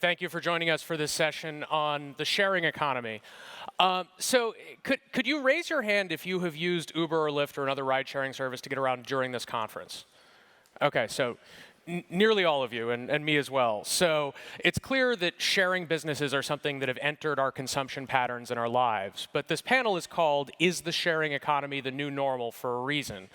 Thank you for joining us for this session on the sharing economy. So could you raise your hand if you have used Uber or Lyft or another ride-sharing service to get around during this conference? OK, so nearly all of you, and me as well. So it's clear that sharing businesses are something that have entered our consumption patterns in our lives. But this panel is called, Is the Sharing Economy the New Normal, for a reason?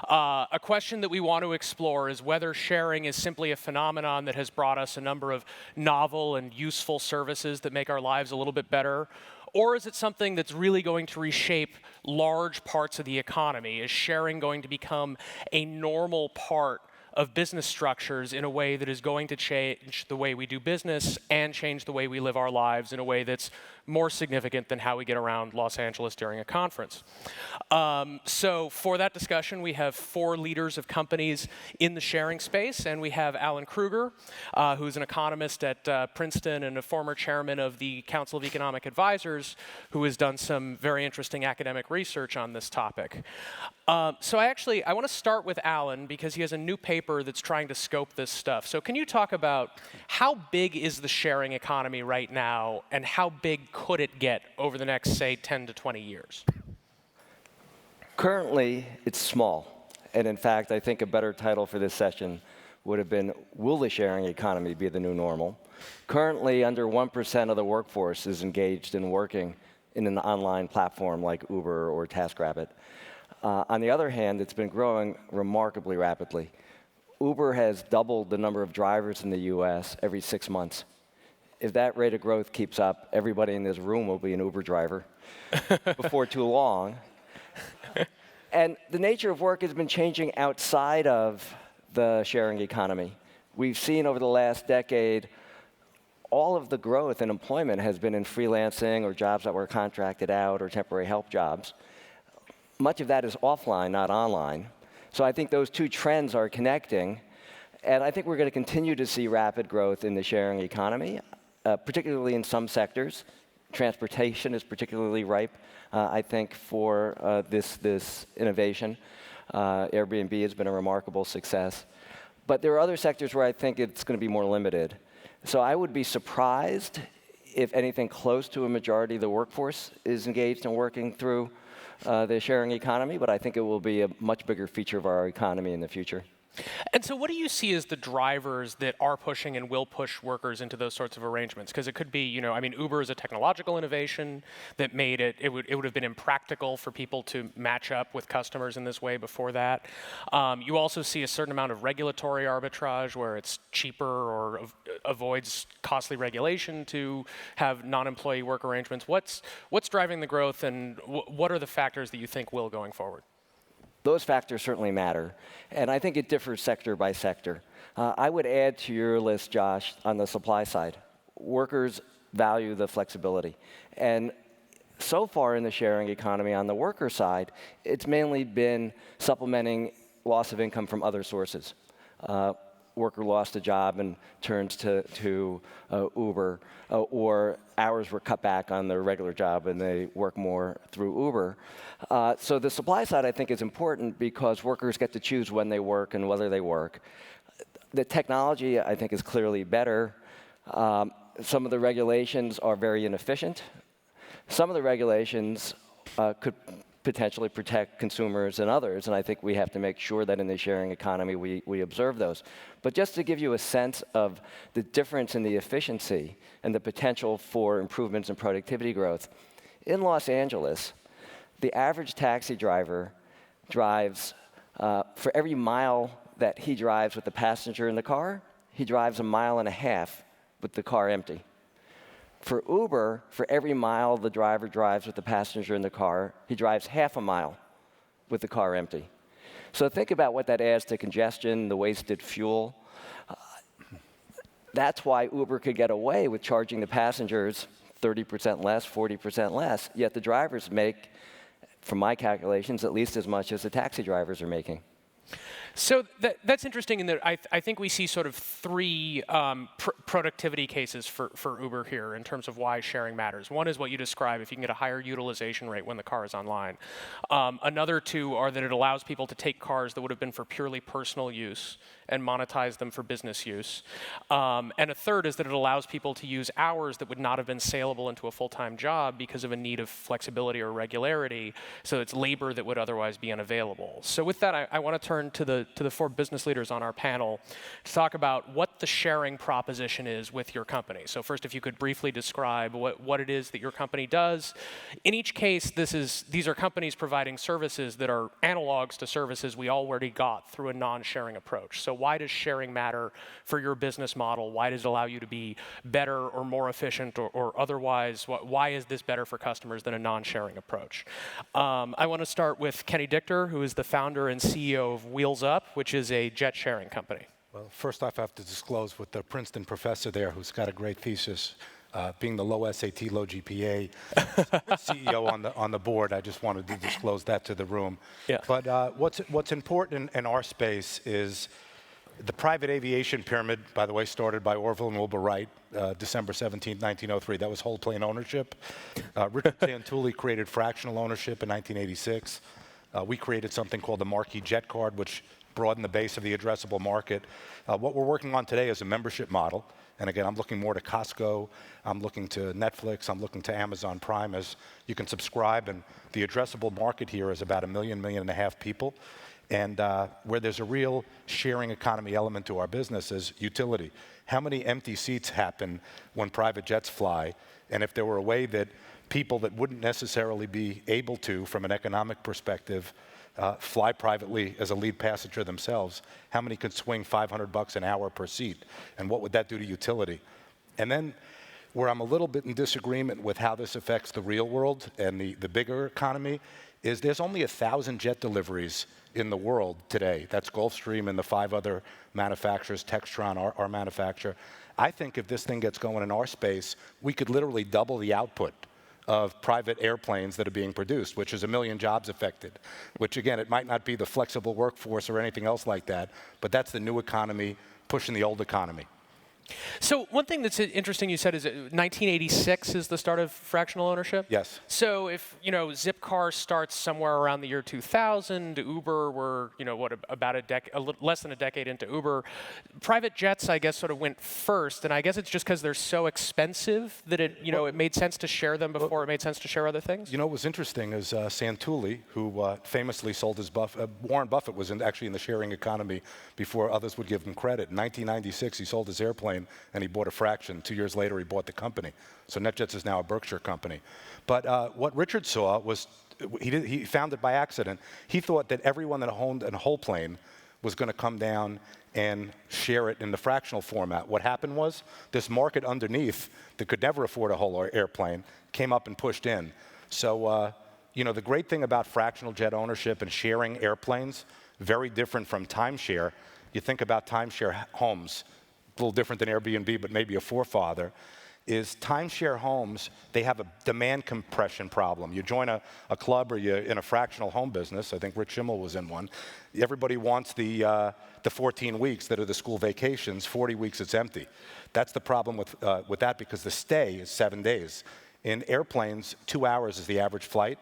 A question that we want to explore is whether sharing is simply a phenomenon that has brought us a number of novel and useful services that make our lives a little bit better. Or is it something that's really going to reshape large parts of the economy? Is sharing going to become a normal part of business structures in a way that is going to change the way we do business and change the way we live our lives in a way that's more significant than how we get around Los Angeles during a conference? So for that discussion, we have 4 leaders of companies in the sharing space, and we have Alan Krueger, who's an economist at Princeton and a former chairman of the Council of Economic Advisors, who has done some very interesting academic research on this topic. So I want to start with Alan because he has a new paper that's trying to scope this stuff. So can you talk about how big is the sharing economy right now, and how big could it get over the next, say, 10 to 20 years? Currently, it's small. And in fact, I think a better title for this session would have been, Will the Sharing Economy Be the New Normal? Currently, under 1% of the workforce is engaged in working in an online platform like Uber or TaskRabbit. On the other hand, it's been growing remarkably rapidly. Uber has doubled the number of drivers in the US every 6 months. If that rate of growth keeps up, everybody in this room will be an Uber driver before too long. And the nature of work has been changing outside of the sharing economy. We've seen over the last decade, all of the growth in employment has been in freelancing or jobs that were contracted out or temporary help jobs. Much of that is offline, not online. So I think those two trends are connecting. And I think we're going to continue to see rapid growth in the sharing economy, particularly in some sectors. Transportation is particularly ripe, I think, for this innovation. Airbnb has been a remarkable success. But there are other sectors where I think it's going to be more limited. So I would be surprised if anything close to a majority of the workforce is engaged in working through the sharing economy, but I think it will be a much bigger feature of our economy in the future. And so what do you see as the drivers that are pushing and will push workers into those sorts of arrangements? Because it could be, Uber is a technological innovation that made it would have been impractical for people to match up with customers in this way before that. You also see a certain amount of regulatory arbitrage where it's cheaper or avoids costly regulation to have non-employee work arrangements. What's driving the growth, and what are the factors that you think will going forward? Those factors certainly matter, and I think it differs sector by sector. I would add to your list, Josh, on the supply side. Workers value the flexibility. And so far in the sharing economy on the worker side, it's mainly been supplementing loss of income from other sources. Worker lost a job and turns to Uber, or hours were cut back on their regular job and they work more through Uber. So the supply side, I think, is important because workers get to choose when they work and whether they work. The technology, I think, is clearly better. Some of the regulations are very inefficient. Some of the regulations could potentially protect consumers and others, and I think we have to make sure that in the sharing economy we observe those. But just to give you a sense of the difference in the efficiency and the potential for improvements in productivity growth, in Los Angeles, the average taxi driver drives, for every mile that he drives with the passenger in the car, he drives 1.5 miles with the car empty. For Uber, for every mile the driver drives with the passenger in the car, he drives 0.5 mile with the car empty. So think about what that adds to congestion, the wasted fuel. That's why Uber could get away with charging the passengers 30% less, 40% less, yet the drivers make, from my calculations, at least as much as the taxi drivers are making. So that's interesting in that I think we see sort of three productivity cases for Uber here in terms of why sharing matters. One is what you describe, if you can get a higher utilization rate when the car is online. Another two are that it allows people to take cars that would have been for purely personal use and monetize them for business use. And a third is that it allows people to use hours that would not have been saleable into a full-time job because of a need of flexibility or regularity, so it's labor that would otherwise be unavailable. So with that, I want to turn to the four business leaders on our panel to talk about what the sharing proposition is with your company. So first, if you could briefly describe what it is that your company does. In each case, these are companies providing services that are analogs to services we already got through a non-sharing approach. So why does sharing matter for your business model? Why does it allow you to be better or more efficient or otherwise? Why is this better for customers than a non-sharing approach? I want to start with Kenny Dichter, who is the founder and CEO of Wheels Up, which is a jet sharing company. Well, first off, I have to disclose with the Princeton professor there who's got a great thesis, being the low SAT, low GPA CEO on the board, I just wanted to disclose that to the room. Yeah. But what's important in our space is the private aviation pyramid, by the way, started by Orville and Wilbur Wright, December 17, 1903. That was whole plane ownership. Richard Santulli created fractional ownership in 1986. We created something called the Marquee Jet Card, which broadened the base of the addressable market. What we're working on today is a membership model. And again, I'm looking more to Costco, I'm looking to Netflix, I'm looking to Amazon Prime as you can subscribe. And the addressable market here is about 1.5 million people. And where there's a real sharing economy element to our business is utility. How many empty seats happen when private jets fly? And if there were a way that people that wouldn't necessarily be able to, from an economic perspective, fly privately as a lead passenger themselves, how many could swing $500 an hour per seat? And what would that do to utility? And then where I'm a little bit in disagreement with how this affects the real world and the bigger economy is there's only 1,000 jet deliveries in the world today. That's Gulfstream and the 5 other manufacturers, Textron, our manufacturer. I think if this thing gets going in our space, we could literally double the output of private airplanes that are being produced, which is 1 million jobs affected, which again, it might not be the flexible workforce or anything else like that, but that's the new economy pushing the old economy. So one thing that's interesting you said is 1986 is the start of fractional ownership? Yes. So if, Zipcar starts somewhere around the year 2000, Uber were, about less than a decade into Uber. Private jets, I guess, sort of went first, and I guess it's just because they're so expensive that it made sense to share them before it made sense to share other things? What was interesting is Santulli, who famously sold his Warren Buffett was actually in the sharing economy before others would give him credit. In 1996, he sold his airplane and he bought a fraction. 2 years later, he bought the company. So NetJets is now a Berkshire company. But what Richard saw was, he found it by accident. He thought that everyone that owned a whole plane was going to come down and share it in the fractional format. What happened was this market underneath that could never afford a whole airplane came up and pushed in. So, the great thing about fractional jet ownership and sharing airplanes, very different from timeshare. You think about timeshare homes, a little different than Airbnb, but maybe a forefather, is timeshare homes, they have a demand compression problem. You join a club or you're in a fractional home business, I think Rich Schimmel was in one, everybody wants the 14 weeks that are the school vacations, 40 weeks it's empty. That's the problem with that because the stay is 7 days. In airplanes, 2 hours is the average flight.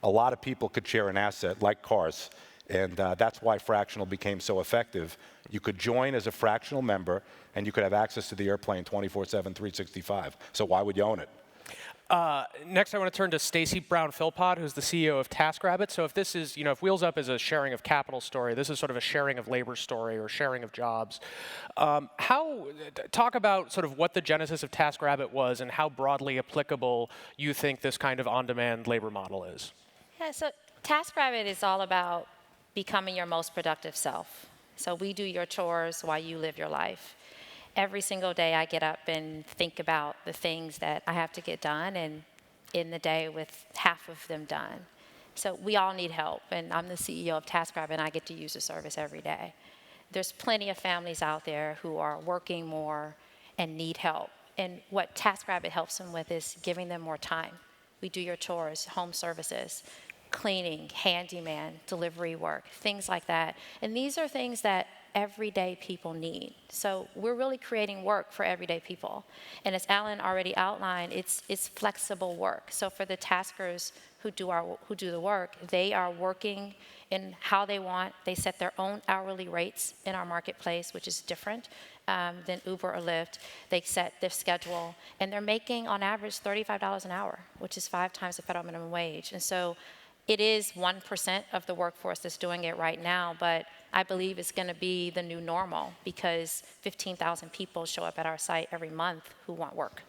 A lot of people could share an asset like cars. And that's why fractional became so effective. You could join as a fractional member, and you could have access to the airplane 24/7, 365. So why would you own it? Next, I want to turn to Stacy Brown-Philpot, who's the CEO of TaskRabbit. So if this is, if Wheels Up is a sharing of capital story, this is sort of a sharing of labor story or sharing of jobs. Talk about sort of what the genesis of TaskRabbit was and how broadly applicable you think this kind of on-demand labor model is. Yeah, so TaskRabbit is all about becoming your most productive self. So we do your chores while you live your life. Every single day I get up and think about the things that I have to get done and in the day with half of them done. So we all need help, and I'm the CEO of TaskRabbit and I get to use the service every day. There's plenty of families out there who are working more and need help. And what TaskRabbit helps them with is giving them more time. We do your chores, home services. cleaning, handyman, delivery work, things like that. And these are things that everyday people need. So we're really creating work for everyday people. And as Alan already outlined, it's flexible work. So for the taskers who do the work, they are working in how they want. They set their own hourly rates in our marketplace, which is different than Uber or Lyft. They set their schedule, and they're making on average $35 an hour, which is 5 times the federal minimum wage. And so it is 1% of the workforce that's doing it right now, but I believe it's going to be the new normal because 15,000 people show up at our site every month who want work.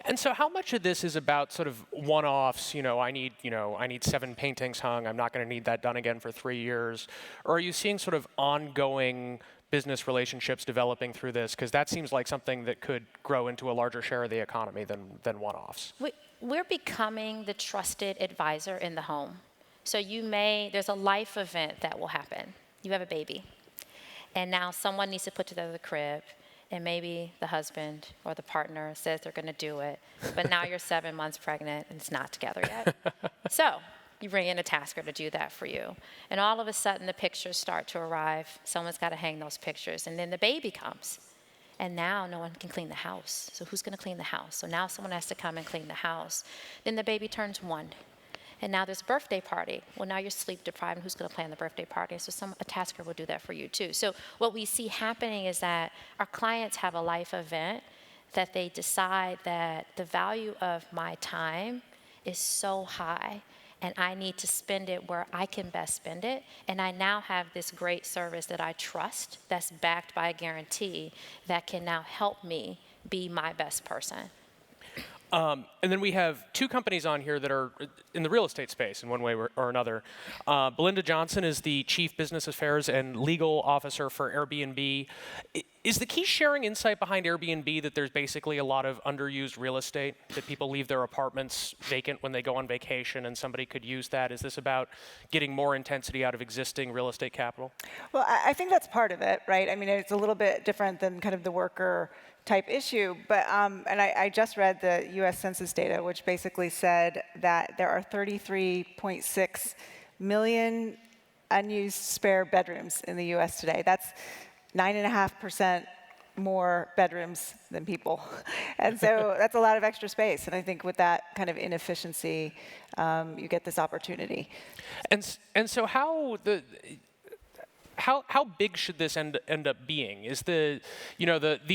And so how much of this is about sort of one-offs, I need 7 paintings hung, I'm not going to need that done again for 3 years? Or are you seeing sort of ongoing business relationships developing through this? Because that seems like something that could grow into a larger share of the economy than one-offs. We're becoming the trusted advisor in the home. So there's a life event that will happen. You have a baby, and now someone needs to put together the crib, and maybe the husband or the partner says they're going to do it, but now you're 7 months pregnant and it's not together yet. So you bring in a tasker to do that for you, and all of a sudden the pictures start to arrive. Someone's got to hang those pictures, and then the baby comes. And now no one can clean the house. So who's going to clean the house? So now someone has to come and clean the house. Then the baby turns 1. And now there's a birthday party. Well, now you're sleep deprived, and who's going to plan the birthday party? So a tasker will do that for you too. So what we see happening is that our clients have a life event that they decide that the value of my time is so high, and I need to spend it where I can best spend it. And I now have this great service that I trust, that's backed by a guarantee, that can now help me be my best person. And then we have 2 companies on here that are in the real estate space in one way or another. Belinda Johnson is the Chief Business Affairs and Legal Officer for Airbnb. Is the key sharing insight behind Airbnb that there's basically a lot of underused real estate, that people leave their apartments vacant when they go on vacation and somebody could use that? Is this about getting more intensity out of existing real estate capital? Well, I think that's part of it, right? I mean, it's a little bit different than kind of the worker type issue, but and I just read the U.S. Census data, which basically said that there are 33.6 million unused spare bedrooms in the U.S. today. That's 9.5% more bedrooms than people, and so that's a lot of extra space. And I think with that kind of inefficiency, you get this opportunity. And so how big should this end up being? Is the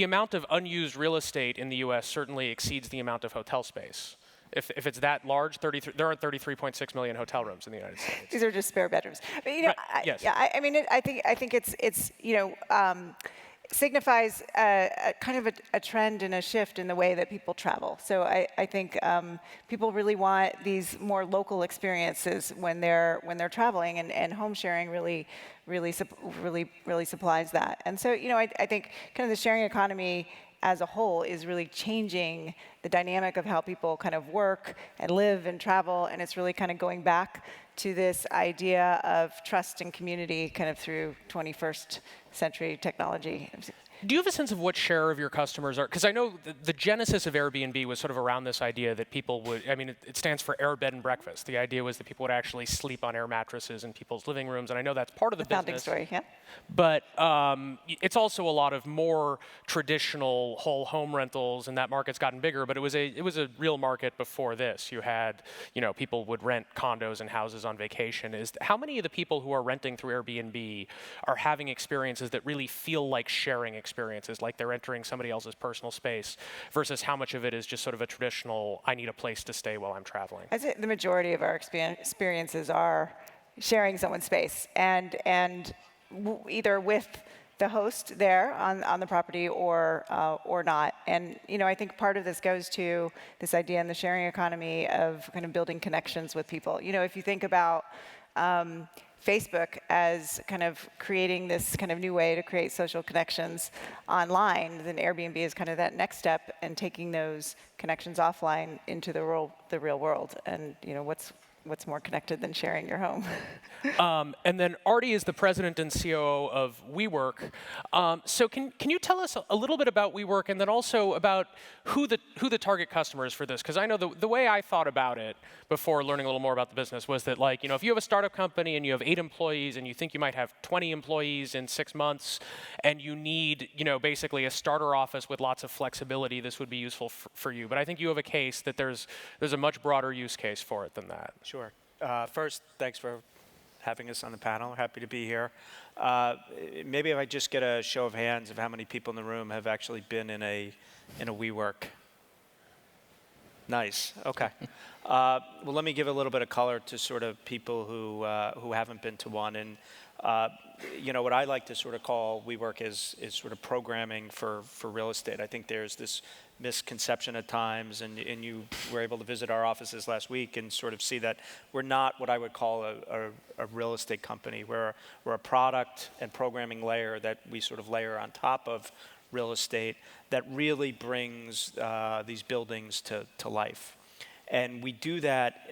amount of unused real estate in the U.S. certainly exceeds the amount of hotel space. If it's that large, there are 33.6 million hotel rooms in the United States. These are just spare bedrooms. But Yes. I think it's signifies a kind of a trend and a shift in the way that people travel. So I think people really want these more local experiences when they're traveling, and home sharing really supplies that. And so I think kind of the sharing economy as a whole is really changing the dynamic of how people kind of work and live and travel, and it's really kind of going back to this idea of trust and community kind of through 21st century technology. Do you have a sense of what share of your customers are? Because I know the genesis of Airbnb was sort of around this idea that people would, it stands for air, bed, and breakfast. The idea was that people would actually sleep on air mattresses in people's living rooms, and I know that's part of the business. Founding story, yeah. But it's also a lot of more traditional whole home rentals, and that market's gotten bigger, but it was a real market before this. You had, people would rent condos and houses on vacation. How many of the people who are renting through Airbnb are having experiences that really feel like sharing experiences, like they're entering somebody else's personal space, versus how much of it is just sort of a traditional, I need a place to stay while I'm traveling? I'd say the majority of our experiences are sharing someone's space, and either with the host there on the property or not. And I think part of this goes to this idea in the sharing economy of kind of building connections with people. If you think about Facebook as kind of creating this kind of new way to create social connections online, then Airbnb is kind of that next step and taking those connections offline into the real world. And what's more connected than sharing your home? And then Artie is the president and COO of WeWork. So can you tell us a little bit about WeWork, and then also about who the target customer is for this? Because I know the way I thought about it before learning a little more about the business was that, like, if you have a startup company and you have 8 employees and you think you might have 20 employees in 6 months, and you need basically a starter office with lots of flexibility, this would be useful for you. But I think you have a case that there's a much broader use case for it than that. Sure. First, thanks for having us on the panel. Happy to be here. Maybe if I just get a show of hands of how many people in the room have actually been in a WeWork. Nice. Okay. Well, let me give a little bit of color to sort of people who haven't been to one. And what I like to sort of call WeWork is sort of programming for real estate. I think there's this misconception at times, and you were able to visit our offices last week and sort of see that we're not what I would call a real estate company. We're a product and programming layer that we sort of layer on top of real estate that really brings these buildings to life. And we do that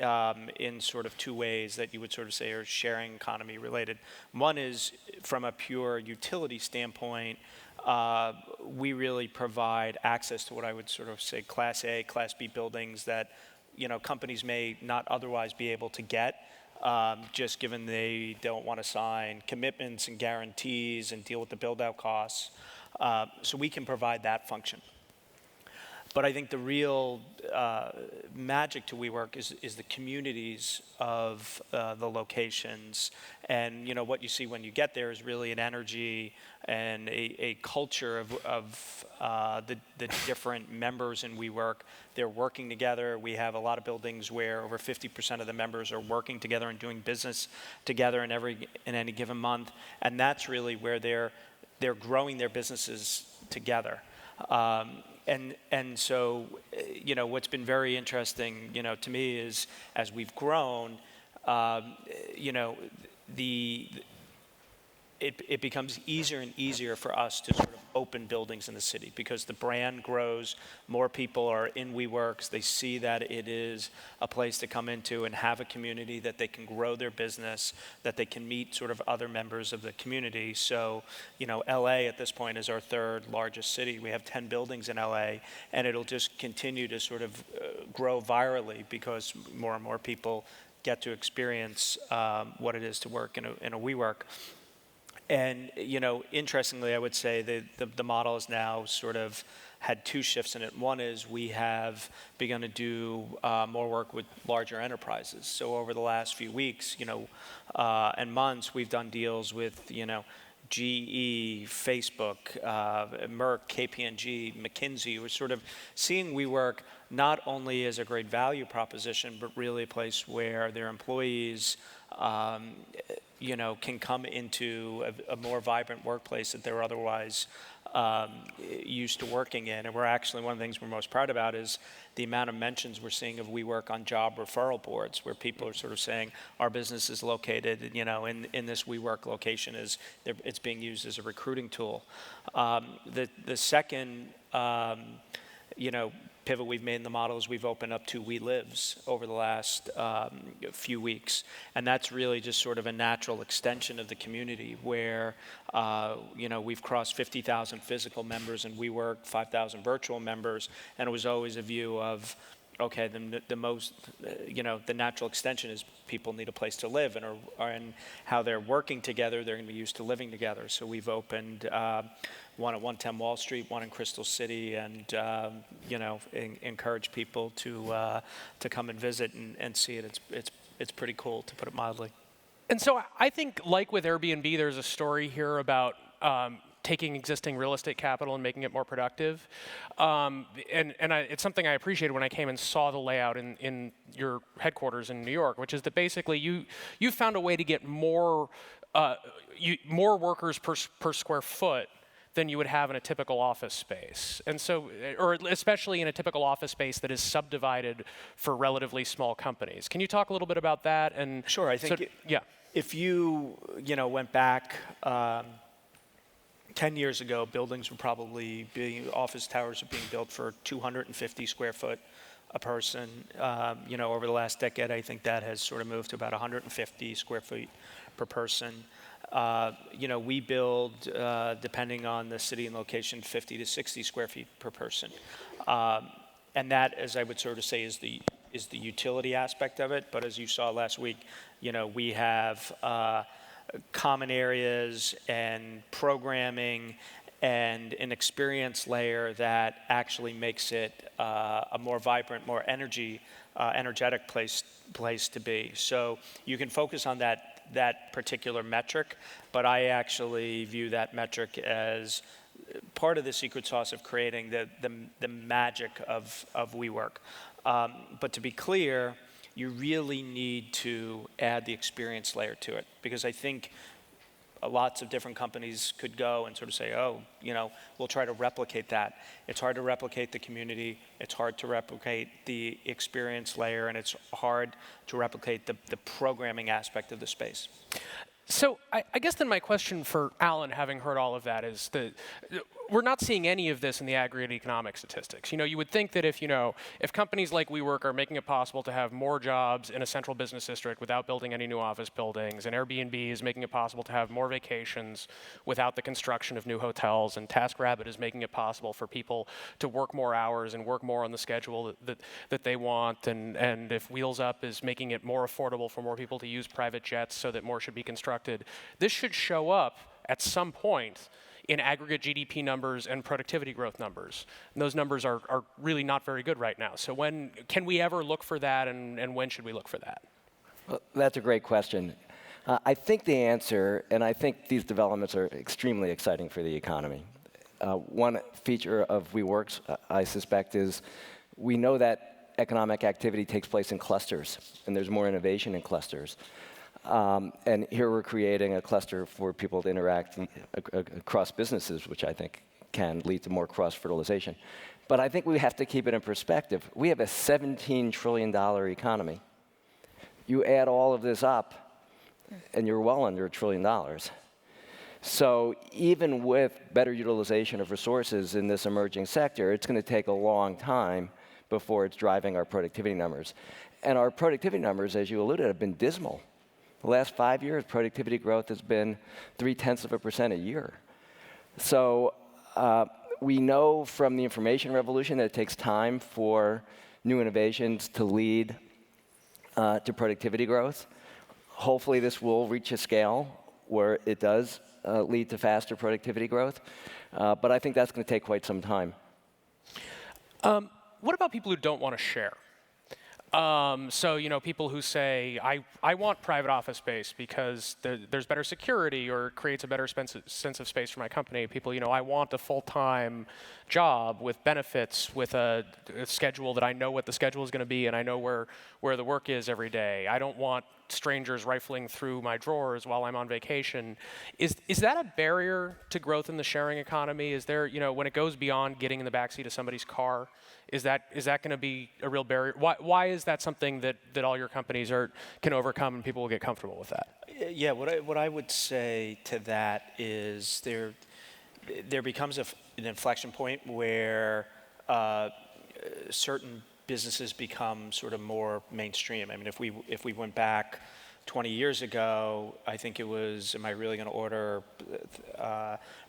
in sort of 2 ways that you would sort of say are sharing economy related. One is from a pure utility standpoint, we really provide access to what I would sort of say Class A, Class B buildings that companies may not otherwise be able to get, just given they don't want to sign commitments and guarantees and deal with the build-out costs. So we can provide that function. But I think the real magic to WeWork is the communities of the locations. And what you see when you get there is really an energy and a culture of the different members in WeWork. They're working together. We have a lot of buildings where over 50% of the members are working together and doing business together in any given month. And that's really where they're growing their businesses together. And so, what's been very interesting, to me is as we've grown, it becomes easier and easier for us to sort of open buildings in the city because the brand grows, more people are in WeWorks, they see that it is a place to come into and have a community that they can grow their business, that they can meet sort of other members of the community. So, LA at this point is our 3rd largest city. We have 10 buildings in LA, and it'll just continue to sort of grow virally because more and more people get to experience what it is to work in a WeWork. And, interestingly, I would say the model has now sort of had 2 shifts in it. One is we have begun to do more work with larger enterprises. So over the last few weeks, and months, we've done deals with, GE, Facebook, Merck, KPMG, McKinsey. We're sort of seeing WeWork not only as a great value proposition, but really a place where their employees can come into a more vibrant workplace that they're otherwise used to working in. And we're actually, one of the things we're most proud about is the amount of mentions we're seeing of WeWork on job referral boards, where people are sort of saying, our business is located, in this WeWork location, it's being used as a recruiting tool. The second, pivot we've made in the model is we've opened up 2 We Lives over the last few weeks. And that's really just sort of a natural extension of the community where, we've crossed 50,000 physical members in WeWork, 5,000 virtual members. And it was always a view of, okay, the natural extension is people need a place to live and how they're working together, they're going to be used to living together. So we've opened one at 110 Wall Street, one in Crystal City, and encourage people to come and visit and see it. It's pretty cool, to put it mildly. And so I think, like with Airbnb, there's a story here about taking existing real estate capital and making it more productive. It's something I appreciated when I came and saw the layout in your headquarters in New York, which is that basically you found a way to get more workers per square foot than you would have in a typical office space. And so, or especially in a typical office space that is subdivided for relatively small companies. Can you talk a little bit about that? And sure, I think yeah. If you, went back, 10 years ago, buildings were probably office towers were being built for 250 square foot a person. Over the last decade, I think that has sort of moved to about 150 square feet per person. We build, depending on the city and location, 50 to 60 square feet per person. And that, as I would sort of say, is the utility aspect of it. But as you saw last week, we have common areas and programming and an experience layer that actually makes it a more vibrant, more energetic place to be. So you can focus on that particular metric, but I actually view that metric as part of the secret sauce of creating the magic of WeWork. But to be clear, you really need to add the experience layer to it, because I think lots of different companies could go and sort of say, we'll try to replicate that. It's hard to replicate the community, it's hard to replicate the experience layer, and it's hard to replicate the programming aspect of the space. So I guess then my question for Alan, having heard all of that, is that we're not seeing any of this in the aggregate economic statistics. You would think that if companies like WeWork are making it possible to have more jobs in a central business district without building any new office buildings, and Airbnb is making it possible to have more vacations without the construction of new hotels, and TaskRabbit is making it possible for people to work more hours and work more on the schedule that they want, and if Wheels Up is making it more affordable for more people to use private jets so that more should be constructed, this should show up at some point in aggregate GDP numbers and productivity growth numbers. And those numbers are really not very good right now. So when can we ever look for that, and when should we look for that? Well, that's a great question. I think the answer, and I think these developments are extremely exciting for the economy. One feature of WeWorks, I suspect, is we know that economic activity takes place in clusters, and there's more innovation in clusters. And here we're creating a cluster for people to interact across businesses, which I think can lead to more cross-fertilization. But I think we have to keep it in perspective. We have a $17 trillion economy. You add all of this up, and you're well under $1 trillion. So even with better utilization of resources in this emerging sector, it's going to take a long time before it's driving our productivity numbers. And our productivity numbers, as you alluded, have been dismal. The last 5 years, productivity growth has been 0.3% a year. So we know from the information revolution that it takes time for new innovations to lead to productivity growth. Hopefully this will reach a scale where it does lead to faster productivity growth. But I think that's going to take quite some time. What about people who don't want to share? So, people who say, I want private office space because there's better security or it creates a better sense of space for my company. People, I want a full-time job with benefits, with a schedule that I know what the schedule is going to be and I know where the work is every day. I don't want strangers rifling through my drawers while I'm on vacation. Is that a barrier to growth in the sharing economy? Is there, when it goes beyond getting in the backseat of somebody's car, is that going to be a real barrier? Why is that something that all your companies can overcome and people will get comfortable with that? Yeah, what I would say to that is there becomes an inflection point where certain businesses become sort of more mainstream. I mean, if we went back 20 years ago, I think it was, am I really going to order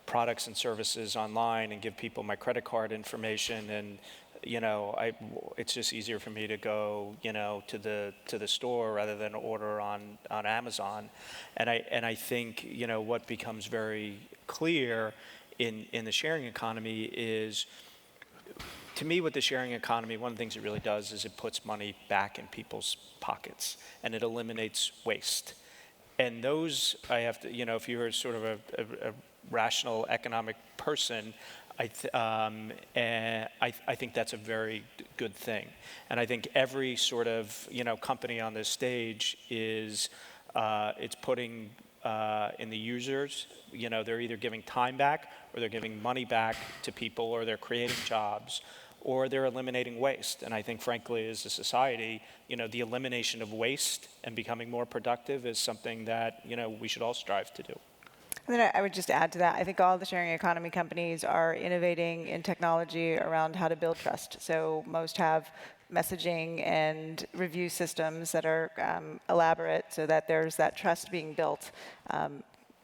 products and services online and give people my credit card information? And it's just easier for me to go, to the store rather than order on Amazon. And I think, what becomes very clear in the sharing economy is, to me, with the sharing economy, one of the things it really does is it puts money back in people's pockets, and it eliminates waste. And those, I have to, if you're sort of a rational economic person, I think that's a very good thing. And I think every sort of, company on this stage is, it's putting in the users, they're either giving time back, or they're giving money back to people, or they're creating jobs, or they're eliminating waste. And I think, frankly, as a society, the elimination of waste and becoming more productive is something that, we should all strive to do. And then I would just add to that, I think all the sharing economy companies are innovating in technology around how to build trust. So most have messaging and review systems that are elaborate so that there's that trust being built.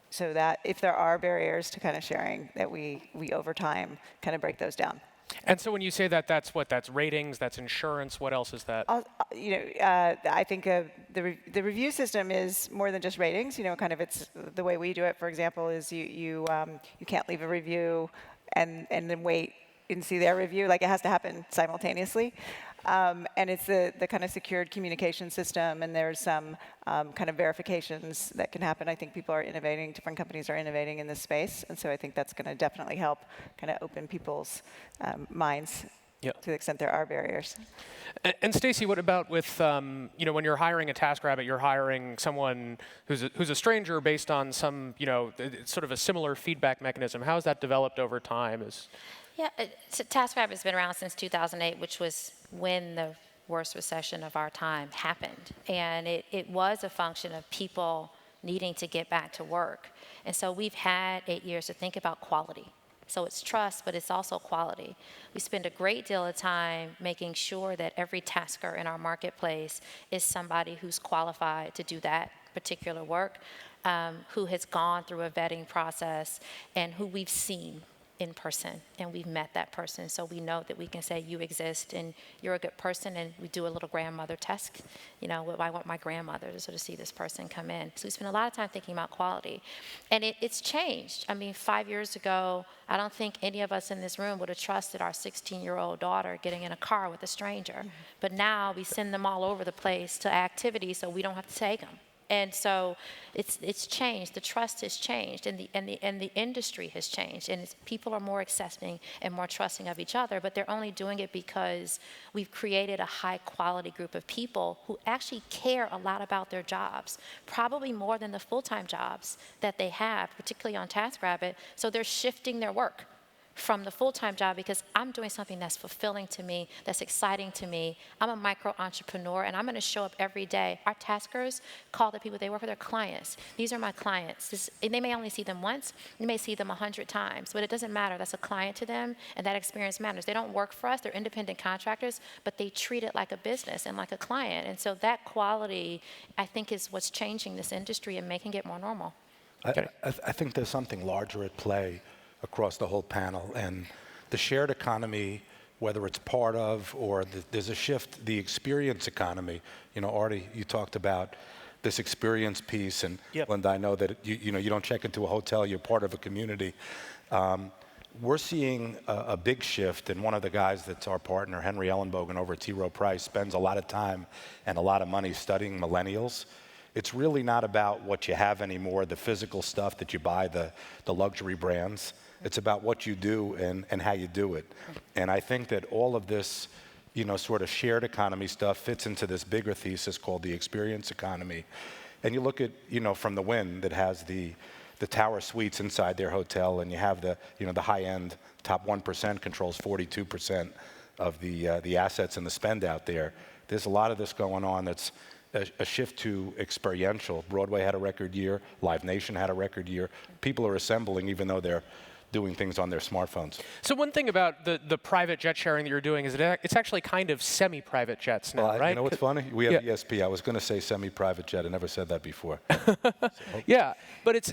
So that if there are barriers to kind of sharing, that we over time kind of break those down. And so when you say that, that's what? That's ratings, that's insurance, what else is that? I think the review system is more than just ratings. Kind of it's the way we do it, for example, is you can't leave a review and then wait and see their review. Like, it has to happen simultaneously. And it's the kind of secured communication system, and there's some kind of verifications that can happen. I think people are innovating, different companies are innovating in this space, and so I think that's going to definitely help kind of open people's minds to the extent there are barriers. And Stacy, what about with, when you're hiring a TaskRabbit, you're hiring someone who's a stranger based on some, sort of a similar feedback mechanism. How has that developed over time? Yeah, so TaskRabbit's been around since 2008, which was when the worst recession of our time happened. And it was a function of people needing to get back to work. And so we've had 8 years to think about quality. So it's trust, but it's also quality. We spend a great deal of time making sure that every tasker in our marketplace is somebody who's qualified to do that particular work, who has gone through a vetting process, and who we've seen in person, and we've met that person, so we know that we can say you exist and you're a good person, and we do a little grandmother test. I want my grandmother to sort of see this person come in. So we spend a lot of time thinking about quality, and it's changed. I mean, 5 years ago, I don't think any of us in this room would have trusted our 16-year-old daughter getting in a car with a stranger. But now we send them all over the place to activities so we don't have to take them. And so it's changed. The trust has changed, and the industry has changed, and people are more accepting and more trusting of each other. But they're only doing it because we've created a high-quality group of people who actually care a lot about their jobs, probably more than the full-time jobs that they have, particularly on TaskRabbit. So they're shifting their work from the full-time job because I'm doing something that's fulfilling to me, that's exciting to me. I'm a micro-entrepreneur, and I'm going to show up every day. Our taskers call the people they work with their clients. These are my clients. And they may only see them once. You may see them 100 times, but it doesn't matter. That's a client to them, and that experience matters. They don't work for us. They're independent contractors, but they treat it like a business and like a client. And so that quality, I think, is what's changing this industry and making it more normal. I think there's something larger at play across the whole panel, and the shared economy, whether it's part of or there's a shift, the experience economy. Artie, you talked about this experience piece, and Belinda, I know that you don't check into a hotel, you're part of a community. We're seeing a big shift, and one of the guys that's our partner, Henry Ellenbogen over at T. Rowe Price, spends a lot of time and a lot of money studying millennials. It's really not about what you have anymore, the physical stuff that you buy, the luxury brands. It's about what you do and how you do it. And I think that all of this, sort of shared economy stuff fits into this bigger thesis called the experience economy. And you look at, from the Wynn that has the tower suites inside their hotel, and you have the high-end top 1% controls 42% of the assets and the spend out there. There's a lot of this going on that's a shift to experiential. Broadway had a record year. Live Nation had a record year. People are assembling even though they're doing things on their smartphones. So one thing about the private jet sharing that you're doing is it's actually kind of semi-private jets now, right? You know what's funny? We have ESP. I was going to say semi-private jet. I never said that before. Yeah, but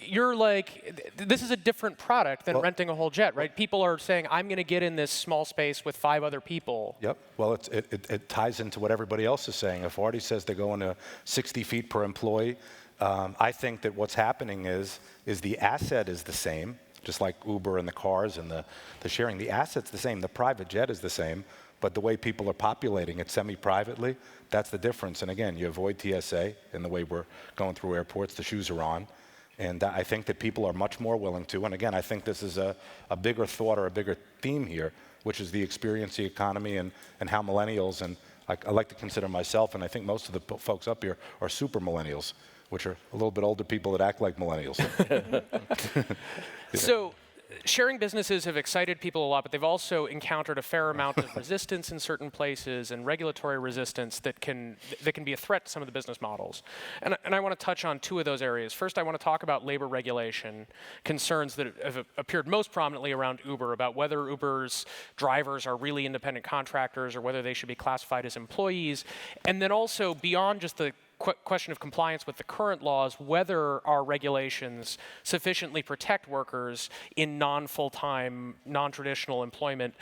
you're like, this is a different product than renting a whole jet, right? People are saying, I'm going to get in this small space with 5 other people. Yep. Well, it ties into what everybody else is saying. If Artie says they're going to 60 feet per employee, I think that what's happening is the asset is the same. Just like Uber and the cars and the sharing. The asset's the same. The private jet is the same. But the way people are populating it semi-privately, that's the difference. And again, you avoid TSA in the way we're going through airports. The shoes are on. And I think that people are much more willing to. And again, I think this is a bigger thought or a bigger theme here, which is the experience economy and how millennials, and I like to consider myself, and I think most of the folks up here are super millennials, which are a little bit older people that act like millennials. So sharing businesses have excited people a lot, but they've also encountered a fair amount of resistance in certain places and regulatory resistance that can be a threat to some of the business models. And I want to touch on two of those areas. First, I want to talk about labor regulation, concerns that have appeared most prominently around Uber, about whether Uber's drivers are really independent contractors or whether they should be classified as employees. And then also, beyond just the question of compliance with the current laws, whether our regulations sufficiently protect workers in non-full-time, non-traditional employment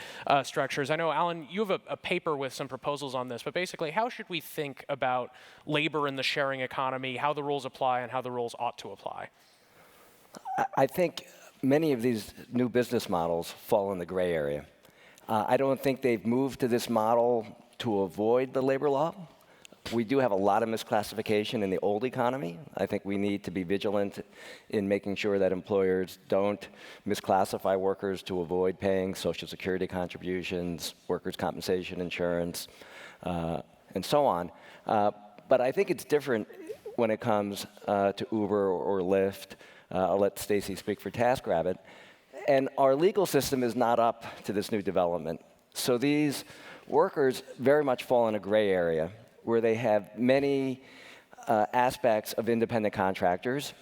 structures. I know, Alan, you have a paper with some proposals on this, but basically, how should we think about labor in the sharing economy, how the rules apply, and how the rules ought to apply? I think many of these new business models fall in the gray area. I don't think they've moved to this model to avoid the labor law. We do have a lot of misclassification in the old economy. I think we need to be vigilant in making sure that employers don't misclassify workers to avoid paying Social Security contributions, workers' compensation insurance, and so on. But I think it's different when it comes to Uber or Lyft. I'll let Stacy speak for TaskRabbit. And our legal system is not up to this new development. So these workers very much fall in a gray area, where they have many aspects of independent contractors.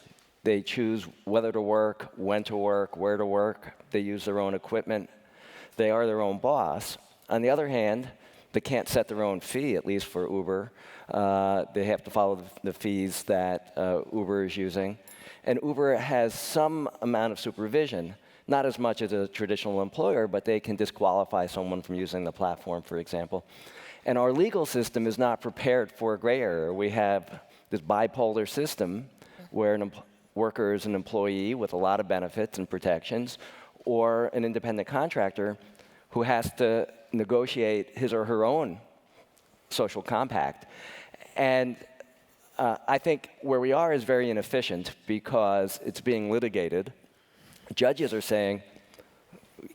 They choose whether to work, when to work, where to work. They use their own equipment. They are their own boss. On the other hand, they can't set their own fee, at least for Uber. They have to follow the fees that Uber is using. And Uber has some amount of supervision, not as much as a traditional employer, but they can disqualify someone from using the platform, for example. And our legal system is not prepared for a gray area. We have this bipolar system where an worker is an employee with a lot of benefits and protections, or an independent contractor who has to negotiate his or her own social compact. And I think where we are is very inefficient because it's being litigated. Judges are saying,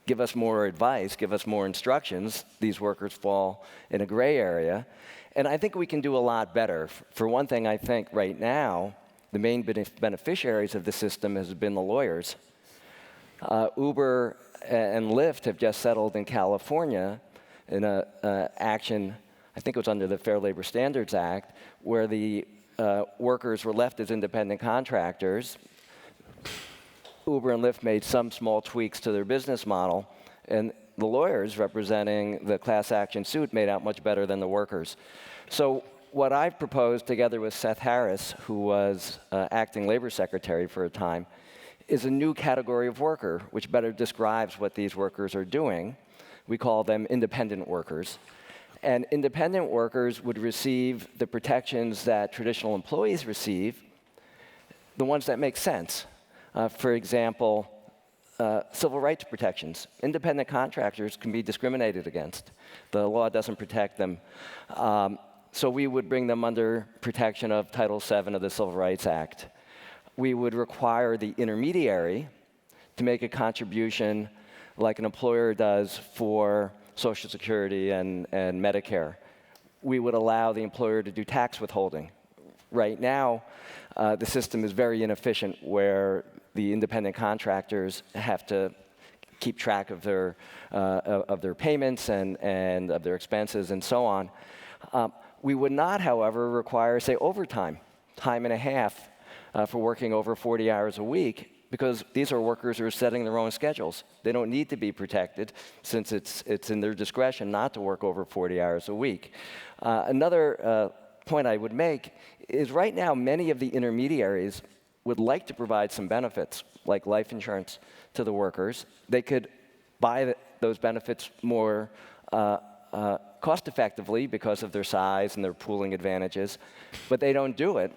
give us more advice, give us more instructions. These workers fall in a gray area. And I think we can do a lot better. For one thing, I think right now, the main beneficiaries of the system has been the lawyers. Uber and Lyft have just settled in California in an action, I think it was under the Fair Labor Standards Act, where the workers were left as independent contractors. Uber and Lyft made some small tweaks to their business model, and the lawyers representing the class action suit made out much better than the workers. So what I've proposed, together with Seth Harris, who was acting labor secretary for a time, is a new category of worker, which better describes what these workers are doing. We call them independent workers. And independent workers would receive the protections that traditional employees receive, the ones that make sense. For example, civil rights protections. Independent contractors can be discriminated against. The law doesn't protect them. So we would bring them under protection of Title VII of the Civil Rights Act. We would require the intermediary to make a contribution like an employer does for Social Security and Medicare. We would allow the employer to do tax withholding. Right now, the system is very inefficient where the independent contractors have to keep track of their payments and of their expenses and so on. We would not, however, require, say, overtime, time and a half for working over 40 hours a week, because these are workers who are setting their own schedules. They don't need to be protected, since it's in their discretion not to work over 40 hours a week. Another point I would make is right now many of the intermediaries would like to provide some benefits, like life insurance, to the workers. They could buy those benefits more cost effectively because of their size and their pooling advantages, but they don't do it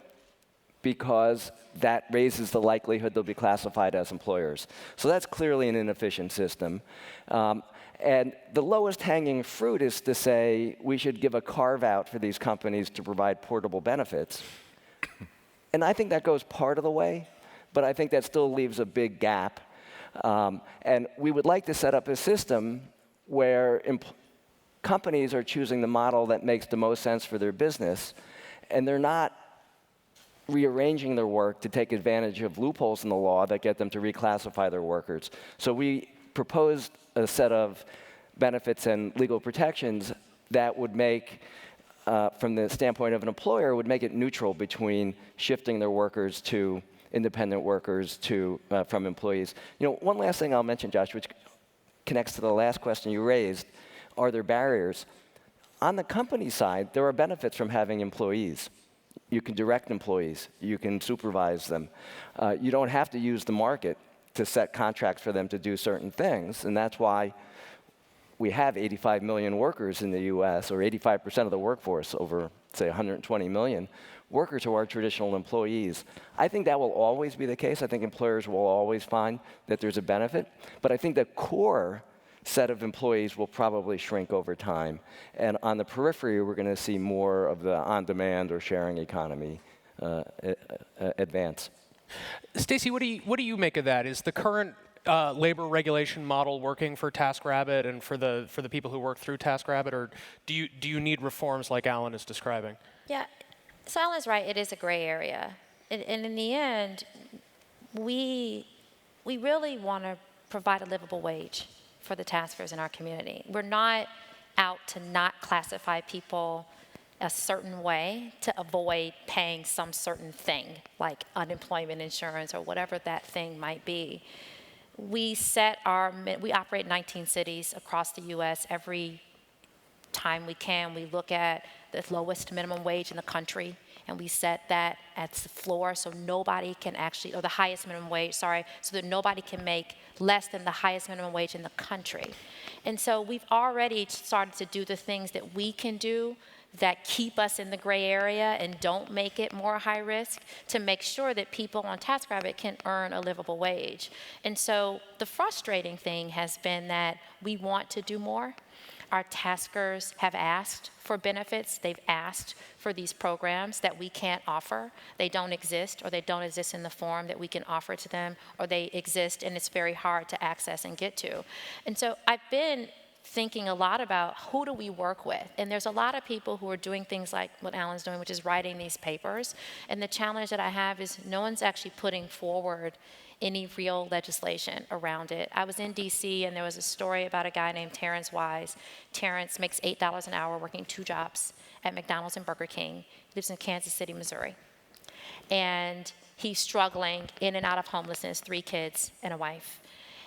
because that raises the likelihood they'll be classified as employers. So that's clearly an inefficient system. And the lowest hanging fruit is to say we should give a carve out for these companies to provide portable benefits. And I think that goes part of the way, but I think that still leaves a big gap. And we would like to set up a system where companies are choosing the model that makes the most sense for their business, and they're not rearranging their work to take advantage of loopholes in the law that get them to reclassify their workers. So we proposed a set of benefits and legal protections that would make, from the standpoint of an employer, would make it neutral between shifting their workers to independent workers to from employees. You know, one last thing I'll mention, Josh, which connects to the last question you raised, are there barriers? On the company side, there are benefits from having employees. You can direct employees. You can supervise them. You don't have to use the market to set contracts for them to do certain things, and that's why we have 85 million workers in the US, or 85% of the workforce, over, say, 120 million workers who are traditional employees. I think that will always be the case. I think employers will always find that there's a benefit, but I think the core set of employees will probably shrink over time. And on the periphery, we're going to see more of the on-demand or sharing economy advance. Stacy, what do you make of that? Is the current labor regulation model working for TaskRabbit and for the people who work through TaskRabbit, or do you need reforms like Alan is describing? Yeah, so Alan's right. It is a gray area, and in the end, we really want to provide a livable wage for the taskers in our community. We're not out to not classify people a certain way to avoid paying some certain thing, like unemployment insurance or whatever that thing might be. We operate 19 cities across the US. Every time we can, we look at the lowest minimum wage in the country, and we set that at the floor so nobody can actually, or the highest minimum wage, sorry, so that nobody can make less than the highest minimum wage in the country. And so we've already started to do the things that we can do that keep us in the gray area and don't make it more high risk, to make sure that people on TaskRabbit can earn a livable wage. And so the frustrating thing has been that we want to do more. Our taskers have asked for benefits. They've asked for these programs that we can't offer. They don't exist, or they don't exist in the form that we can offer to them, or they exist and it's very hard to access and get to. And so I've been thinking a lot about who do we work with. And there's a lot of people who are doing things like what Alan's doing, which is writing these papers. And the challenge that I have is no one's actually putting forward any real legislation around it. I was in DC, and there was a story about a guy named Terrence Wise. Terrence makes $8 an hour working 2 jobs at McDonald's and Burger King. He lives in Kansas City, Missouri. And he's struggling in and out of homelessness, 3 kids and a wife.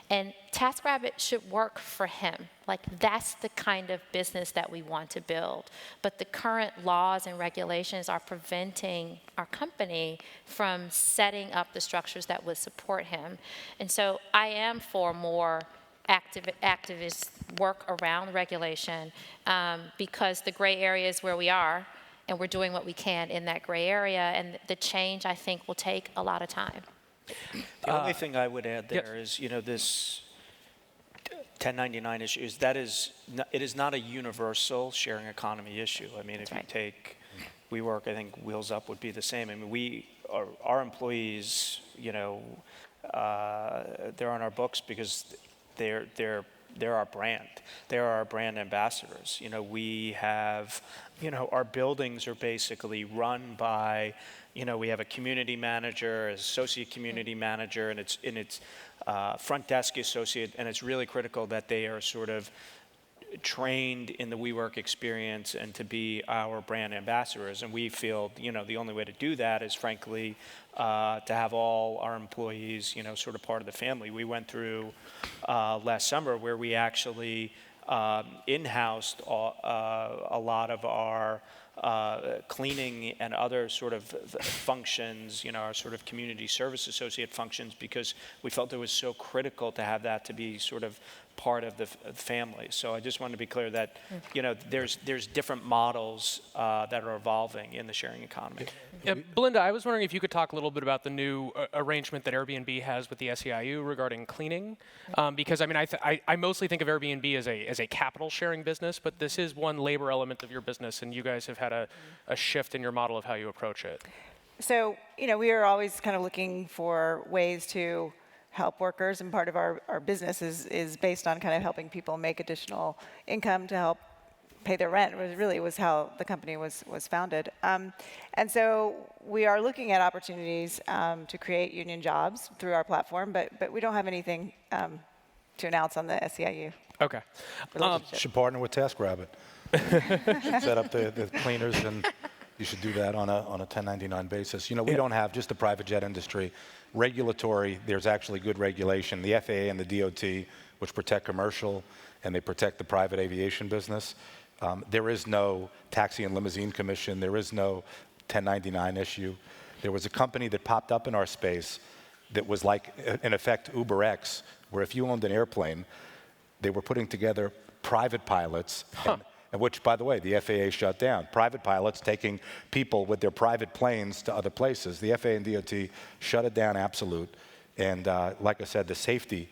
And TaskRabbit should work for him. Like, that's the kind of business that we want to build. But the current laws and regulations are preventing our company from setting up the structures that would support him. And so I am for more activist work around regulation, because the gray area is where we are, and we're doing what we can in that gray area. And the change, I think, will take a lot of time. The only thing I would add there is, you know, this 1099 issue is it is not a universal sharing economy issue. I mean, if you take WeWork, I think Wheels Up would be the same. I mean, our employees, you know, they're on our books because they're our brand. They're our brand ambassadors. You know, we have, you know, our buildings are basically run by, you know, we have a community manager, an associate community manager, and it's front desk associate, and it's really critical that they are sort of trained in the WeWork experience and to be our brand ambassadors. And we feel, you know, the only way to do that is, frankly, to have all our employees, you know, sort of part of the family. We went through last summer where we actually in-housed a lot of our cleaning and other sort of functions, you know, our sort of community service associate functions, because we felt it was so critical to have that to be sort of part of the family. So I just wanted to be clear that, you know, there's different models that are evolving in the sharing economy. Yeah, Belinda, I was wondering if you could talk a little bit about the new arrangement that Airbnb has with the SEIU regarding cleaning, because I mean, I mostly think of Airbnb as a capital sharing business, but this is one labor element of your business, and you guys have had a shift in your model of how you approach it. So, you know, we are always kind of looking for ways to help workers, and part of our business is based on kind of helping people make additional income to help pay their rent. Was how the company was founded. And so we are looking at opportunities to create union jobs through our platform, but we don't have anything to announce on the SEIU. Okay. Should partner with TaskRabbit. Should set up the cleaners, and you should do that on a 1099 basis. You know, we don't have just the private jet industry. Regulatory, there's actually good regulation. The FAA and the DOT, which protect commercial, and they protect the private aviation business. There is no taxi and limousine commission. There is no 1099 issue. There was a company that popped up in our space that was like, in effect, UberX, where if you owned an airplane, they were putting together private pilots, and which, by the way, the FAA shut down. Private pilots taking people with their private planes to other places. The FAA and DOT shut it down absolute. And like I said, the safety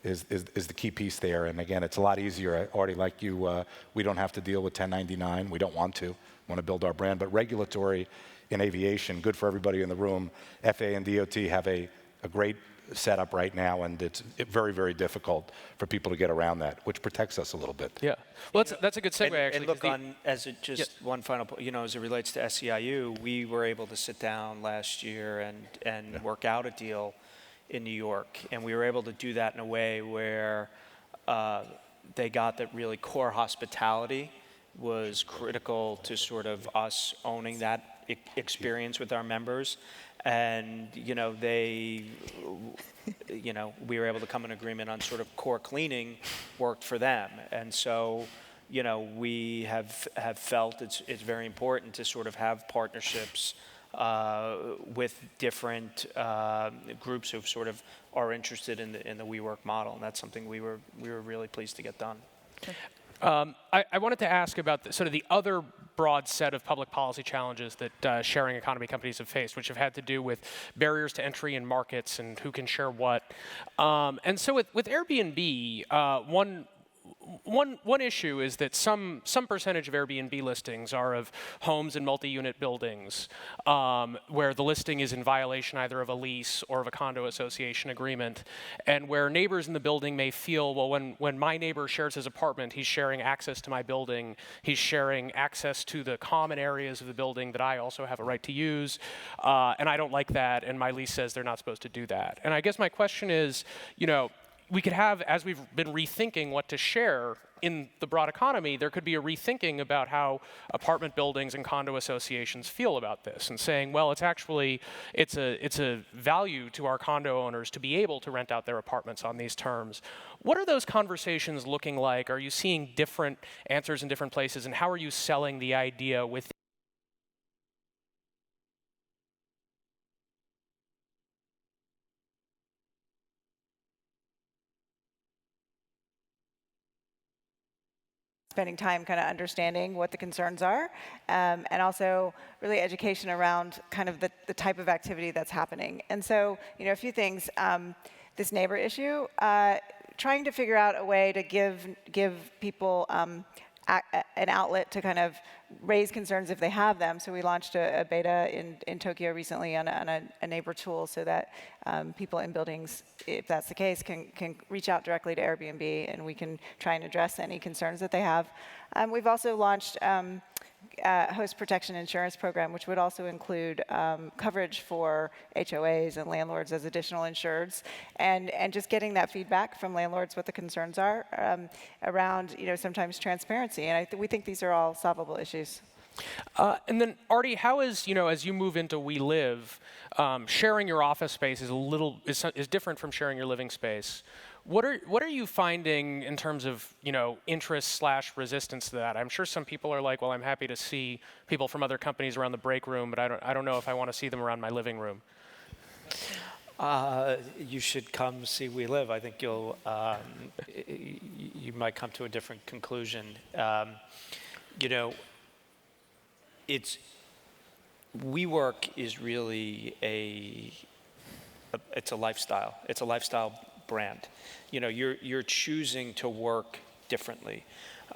is the key piece there. And again, it's a lot easier. Artie, like you, we don't have to deal with 1099. We don't want to. We want to build our brand. But regulatory in aviation, good for everybody in the room. FAA and DOT have a great setup right now, and it's very, very difficult for people to get around that, which protects us a little bit. Yeah. Well, that's a good segue, actually. And look, one final point, you know, as it relates to SEIU, we were able to sit down last year and work out a deal in New York, and we were able to do that in a way where they got that really core hospitality was critical to sort of us owning that experience with our members. And, you know, we were able to come to an agreement on sort of core cleaning worked for them. And so, you know, we have felt it's very important to sort of have partnerships with different groups who sort of are interested in the WeWork model. And that's something we were really pleased to get done. I wanted to ask about sort of the other broad set of public policy challenges that sharing economy companies have faced, which have had to do with barriers to entry in markets and who can share what. And so with Airbnb, one issue is that some percentage of Airbnb listings are of homes in multi-unit buildings where the listing is in violation either of a lease or of a condo association agreement, and where neighbors in the building may feel, well, when my neighbor shares his apartment, he's sharing access to my building, he's sharing access to the common areas of the building that I also have a right to use, and I don't like that, and my lease says they're not supposed to do that. And I guess my question is, you know, we could have, as we've been rethinking what to share in the broad economy, there could be a rethinking about how apartment buildings and condo associations feel about this, and saying, well, it's a value to our condo owners to be able to rent out their apartments on these terms. What are those conversations looking like? Are you seeing different answers in different places, and how are you selling the idea with spending time kind of understanding what the concerns are, and also really education around kind of the type of activity that's happening. And so, you know, a few things. This neighbor issue, trying to figure out a way to give people an outlet to kind of raise concerns if they have them. So we launched a beta in Tokyo recently on a neighbor tool so that people in buildings, if that's the case, can reach out directly to Airbnb, and we can try and address any concerns that they have. We've also launched host protection insurance program, which would also include coverage for HOAs and landlords as additional insureds, and just getting that feedback from landlords what the concerns are around, you know, sometimes transparency. And we think these are all solvable issues. And then, Artie, how is, you know, as you move into We Live, sharing your office space is different from sharing your living space. What are you finding in terms of, you know, interest/resistance to that? I'm sure some people are like, well, I'm happy to see people from other companies around the break room, but I don't know if I want to see them around my living room. You should come see We Live. I think you might come to a different conclusion. You know, WeWork is really it's a lifestyle. It's a lifestyle brand. You know, you're choosing to work differently.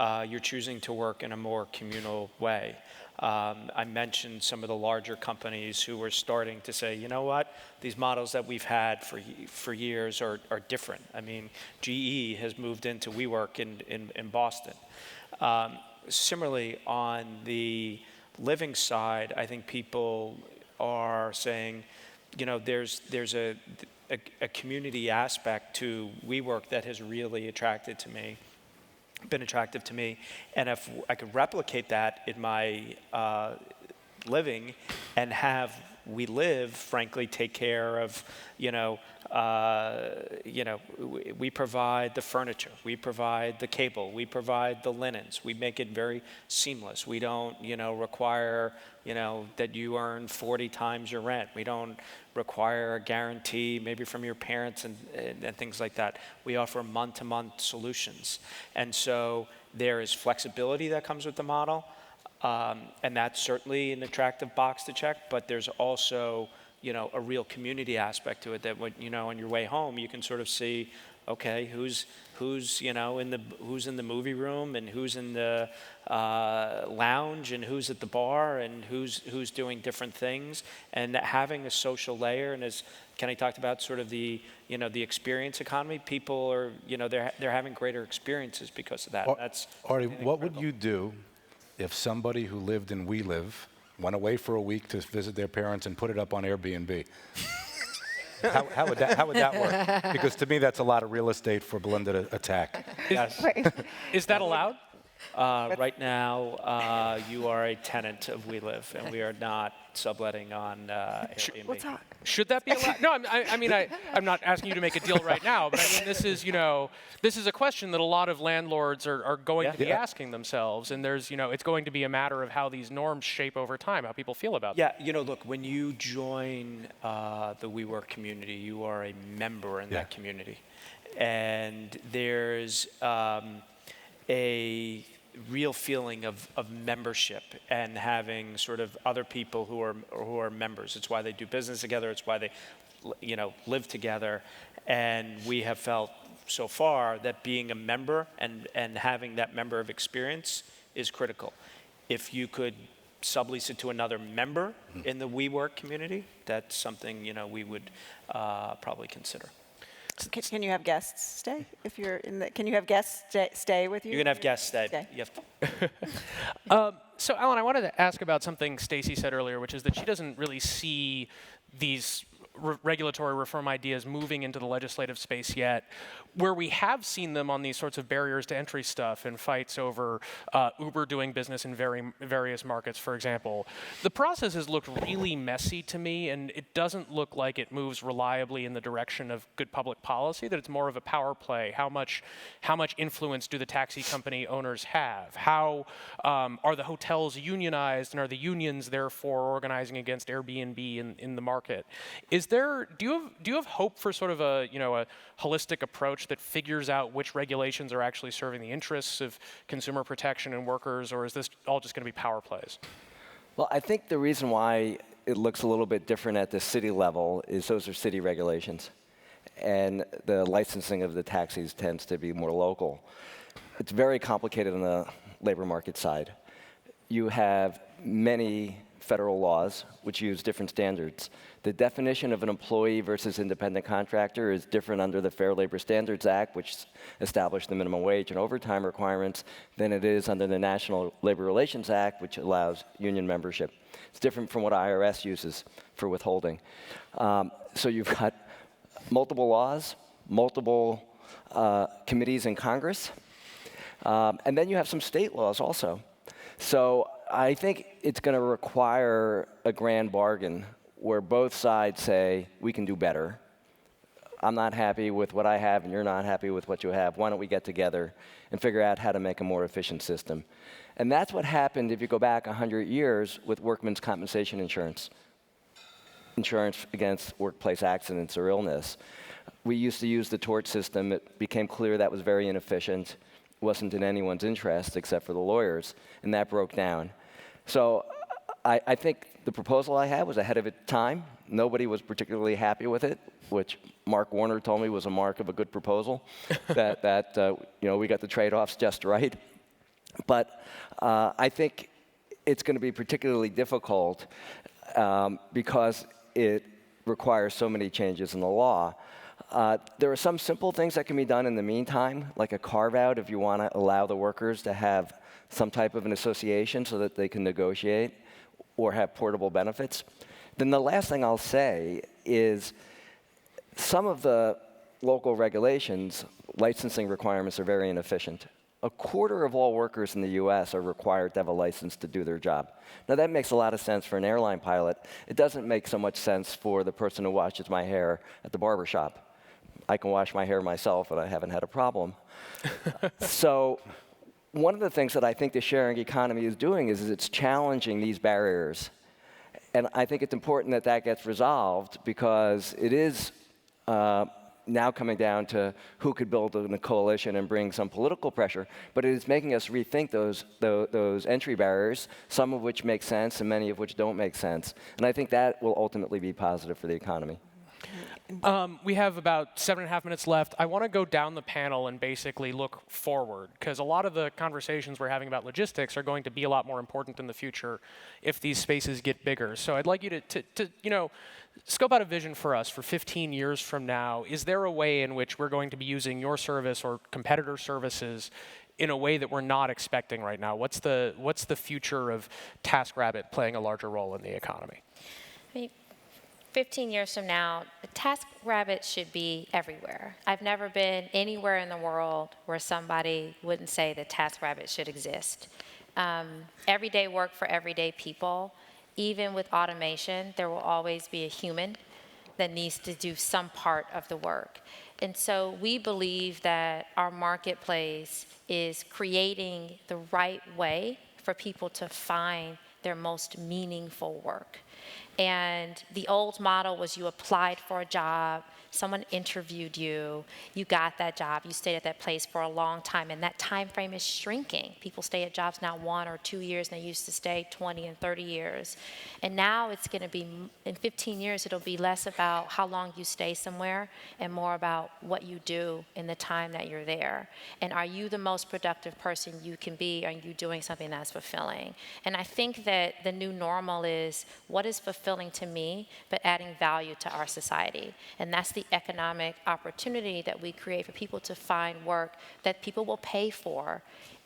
You're choosing to work in a more communal way. I mentioned some of the larger companies who are starting to say, you know what, these models that we've had for years are different. I mean, GE has moved into WeWork in Boston. similarly, on the living side, I think people are saying, there's a community aspect to WeWork that has really been attractive to me. And if I could replicate that in my living and have WeLive, frankly, take care of, we provide the furniture, we provide the cable, we provide the linens, we make it very seamless. We don't, require, that you earn 40 times your rent. We don't require a guarantee maybe from your parents and things like that. We offer month-to-month solutions. And so there is flexibility that comes with the model. And that's certainly an attractive box to check, but there's also, a real community aspect to it that when, on your way home, you can sort of see, okay, who's in the movie room and who's in the lounge and who's at the bar and who's doing different things, and having a social layer. And as Kenny talked about, sort of the experience economy, people are, they're having greater experiences because of that. Artie, what would you do if somebody who lived in WeLive went away for a week to visit their parents and put it up on Airbnb? How would that work? Because to me, that's a lot of real estate for Belinda to attack. Yes. Is that allowed? Right now, you are a tenant of WeLive, and we are not subletting on Airbnb. We'll talk. Should that be allowed? No, I'm not asking you to make a deal right now, but I mean, this is a question that a lot of landlords are going to be asking themselves, and there's, it's going to be a matter of how these norms shape over time, how people feel about them. Yeah, look, when you join the WeWork community, you are a member in that community, and there's a real feeling of membership and having sort of other people who are members. It's why they do business together. It's why they, live together. And we have felt so far that being a member and having that member of experience is critical. If you could sublease it to another member in the WeWork community, that's something we would probably consider. Can you have guests stay if you're in the? Can you have guests stay with you? You can have guests stay. You have So, Alan, I wanted to ask about something Stacy said earlier, which is that she doesn't really see these regulatory reform ideas moving into the legislative space yet. Where we have seen them on these sorts of barriers to entry stuff and fights over Uber doing business in various markets, for example, the process has looked really messy to me, and it doesn't look like it moves reliably in the direction of good public policy, that it's more of a power play. How much influence do the taxi company owners have? How are the hotels unionized, and are the unions therefore organizing against Airbnb in the market? Do you have hope for sort of a holistic approach that figures out which regulations are actually serving the interests of consumer protection and workers, or is this all just going to be power plays? Well, I think the reason why it looks a little bit different at the city level is those are city regulations, and the licensing of the taxis tends to be more local. It's very complicated on the labor market side. You have many federal laws which use different standards. The definition of an employee versus independent contractor is different under the Fair Labor Standards Act, which established the minimum wage and overtime requirements, than it is under the National Labor Relations Act, which allows union membership. It's different from what IRS uses for withholding. So you've got multiple laws, multiple committees in Congress, and then you have some state laws also. So I think it's going to require a grand bargain where both sides say, we can do better. I'm not happy with what I have, and you're not happy with what you have. Why don't we get together and figure out how to make a more efficient system? And that's what happened if you go back 100 years with workmen's compensation insurance. Insurance against workplace accidents or illness. We used to use the tort system. It became clear that was very inefficient. It wasn't in anyone's interest except for the lawyers, and that broke down. So I think the proposal I had was ahead of its time. Nobody was particularly happy with it, which Mark Warner told me was a mark of a good proposal, that we got the trade-offs just right. But I think it's going to be particularly difficult because it requires so many changes in the law. There are some simple things that can be done in the meantime, like a carve-out if you want to allow the workers to have some type of an association so that they can negotiate or have portable benefits. Then the last thing I'll say is some of the local regulations, licensing requirements are very inefficient. A quarter of all workers in the US are required to have a license to do their job. Now that makes a lot of sense for an airline pilot. It doesn't make so much sense for the person who washes my hair at the barber shop. I can wash my hair myself and I haven't had a problem. So one of the things that I think the sharing economy is doing is it's challenging these barriers. And I think it's important that that gets resolved because it is now coming down to who could build a coalition and bring some political pressure, but it is making us rethink those entry barriers, some of which make sense and many of which don't make sense. And I think that will ultimately be positive for the economy. We have about 7.5 minutes left. I want to go down the panel and basically look forward, because a lot of the conversations we're having about logistics are going to be a lot more important in the future if these spaces get bigger. So I'd like you to scope out a vision for us for 15 years from now. Is there a way in which we're going to be using your service or competitor services in a way that we're not expecting right now? What's the future of TaskRabbit playing a larger role in the economy? 15 years from now, TaskRabbit should be everywhere. I've never been anywhere in the world where somebody wouldn't say that TaskRabbit should exist. Everyday work for everyday people. Even with automation, there will always be a human that needs to do some part of the work. And so we believe that our marketplace is creating the right way for people to find their most meaningful work. And the old model was you applied for a job, someone interviewed you, you got that job, you stayed at that place for a long time, and that time frame is shrinking. People stay at jobs now 1 or 2 years, and they used to stay 20 and 30 years. And now it's going to be, in 15 years, it'll be less about how long you stay somewhere and more about what you do in the time that you're there. And are you the most productive person you can be? Are you doing something that's fulfilling? And I think that the new normal is what is fulfilling to me, but adding value to our society. And that's the economic opportunity that we create for people to find work that people will pay for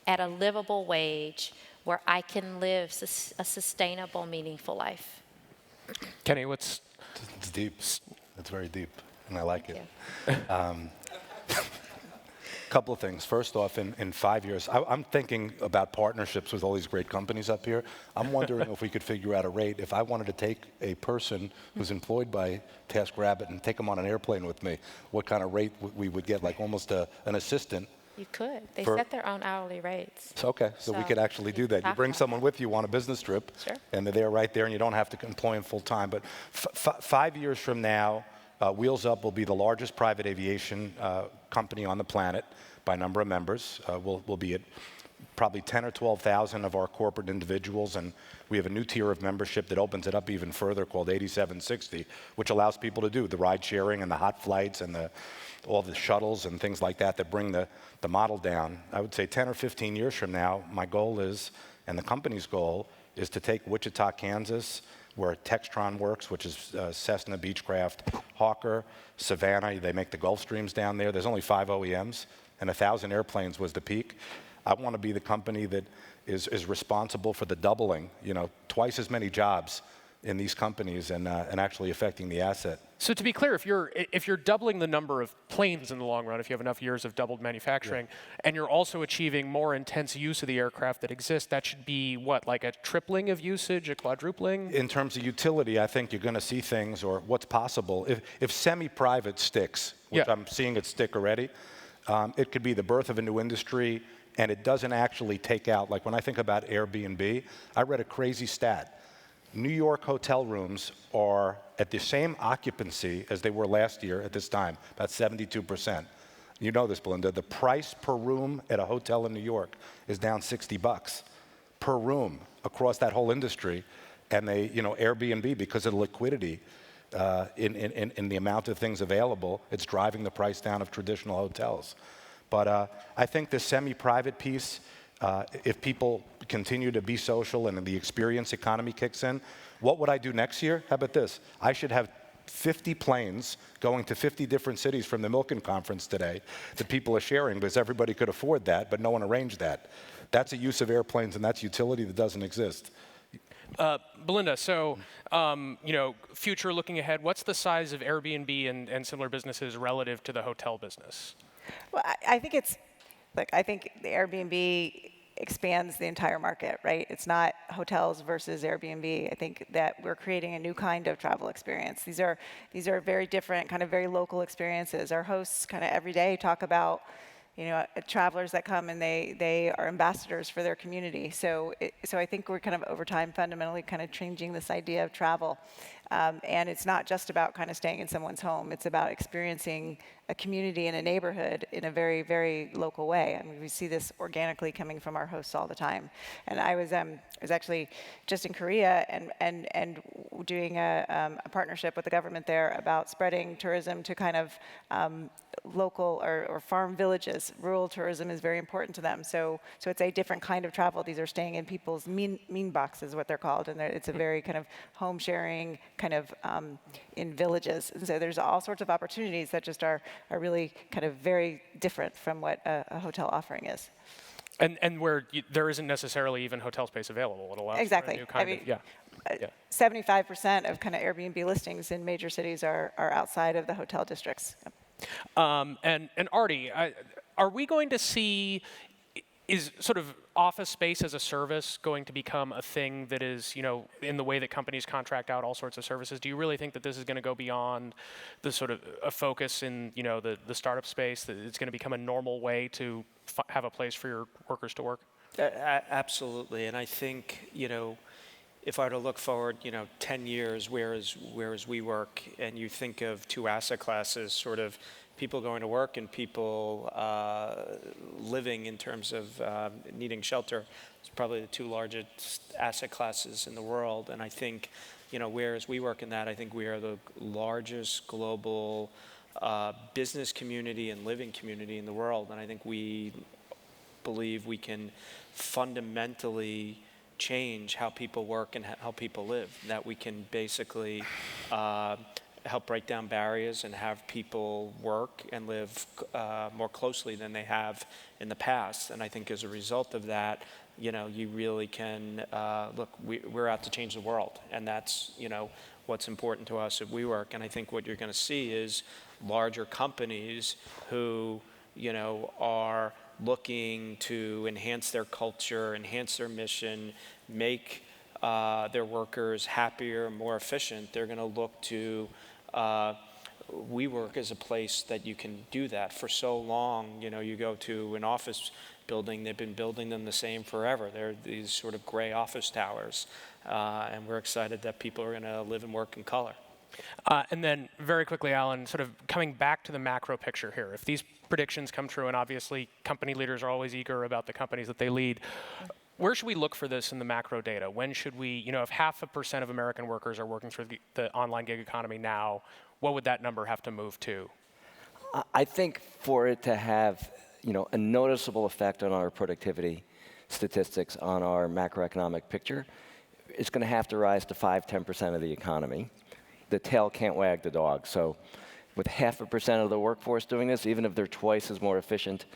at a livable wage where I can live a sustainable, meaningful life. Kenny, what's... It's deep. It's very deep, and I like Thank it. Couple of things. First off, in 5 years, I'm thinking about partnerships with all these great companies up here. I'm wondering if we could figure out a rate. If I wanted to take a person who's employed by TaskRabbit and take them on an airplane with me, what kind of rate we would get, like almost an assistant. You could. They set their own hourly rates. So, okay, so we could actually do that. You bring someone with you on a business trip, Sure. and they're there right there, and you don't have to employ them full time. But 5 years from now, Wheels Up will be the largest private aviation company on the planet by number of members. We'll be at probably 10 or 12,000 of our corporate individuals, and we have a new tier of membership that opens it up even further called 8760, which allows people to do the ride sharing and the hot flights and all the shuttles and things like that bring the model down. I would say 10 or 15 years from now, my goal is, and the company's goal, is to take Wichita, Kansas, where Textron works, which is Cessna, Beechcraft, Hawker, Savannah. They make the Gulfstreams down there. There's only 5 OEMs, and 1,000 airplanes was the peak. I want to be the company that is responsible for the doubling, twice as many jobs in these companies and actually affecting the asset. So to be clear, if you're doubling the number of planes in the long run, if you have enough years of doubled manufacturing, and you're also achieving more intense use of the aircraft that exist, that should be what, like a tripling of usage, a quadrupling? In terms of utility, I think you're going to see things, or what's possible. If semi-private sticks, which I'm seeing it stick already, it could be the birth of a new industry, and it doesn't actually take out, like when I think about Airbnb, I read a crazy stat. New York hotel rooms are at the same occupancy as they were last year at this time, about 72%. You know this, Belinda. The price per room at a hotel in New York is down $60 per room across that whole industry. And they, Airbnb, because of the liquidity in the amount of things available, it's driving the price down of traditional hotels. But I think the semi-private piece, if people continue to be social and the experience economy kicks in, what would I do next year? How about this? I should have 50 planes going to 50 different cities from the Milken Conference today that people are sharing because everybody could afford that, but no one arranged that. That's a use of airplanes, and that's utility that doesn't exist. Belinda, so future looking ahead, what's the size of Airbnb and similar businesses relative to the hotel business? Well, I think I think the Airbnb expands the entire market, right? It's not hotels versus Airbnb. I think that we're creating a new kind of travel experience. These are very different, kind of very local experiences. Our hosts kind of every day talk about, travelers that come and they are ambassadors for their community. So I think we're kind of over time fundamentally kind of changing this idea of travel. And it's not just about kind of staying in someone's home. It's about experiencing a community and a neighborhood in a very, very local way. I mean, we see this organically coming from our hosts all the time. And I was actually just in Korea and doing a partnership with the government there about spreading tourism to kind of local or farm villages. Rural tourism is very important to them. So it's a different kind of travel. These are staying in people's mean boxes, what they're called, and it's a very kind of home sharing kind of in villages. And so there's all sorts of opportunities that just are really kind of very different from what a hotel offering is. And where there isn't necessarily even hotel space available. It allows exactly. for a new kind of, yeah. 75% of kind of Airbnb listings in major cities are outside of the hotel districts. And Artie, are we going to see, is sort of office space as a service going to become a thing that is, in the way that companies contract out all sorts of services? Do you really think that this is going to go beyond the sort of a focus in, the startup space, that it's going to become a normal way to have a place for your workers to work? Absolutely, and I think, if I were to look forward, 10 years, whereas we work, and you think of two asset classes, sort of people going to work and people living in terms of needing shelter, it's probably the two largest asset classes in the world. And I think, whereas we work in that, I think we are the largest global business community and living community in the world. And I think we believe we can fundamentally change how people work and how people live, that we can basically help break down barriers and have people work and live more closely than they have in the past. And I think as a result of that, you really can, look, we're out to change the world, and that's, what's important to us at WeWork. And I think what you're going to see is larger companies who, are looking to enhance their culture, enhance their mission, make their workers happier, more efficient. They're going to look to WeWork as a place that you can do that. For so long, you go to an office building, they've been building them the same forever. They're these sort of gray office towers. And we're excited that people are going to live and work in color. And then very quickly, Alan, sort of coming back to the macro picture here. If these predictions come true, and obviously company leaders are always eager about the companies that they lead, where should we look for this in the macro data? When should we, if 0.5% of American workers are working through the online gig economy now, what would that number have to move to? I think for it to have, a noticeable effect on our productivity statistics, on our macroeconomic picture, it's going to have to rise to 5–10% of the economy. The tail can't wag the dog. So with 0.5% of the workforce doing this, even if they're twice as more efficient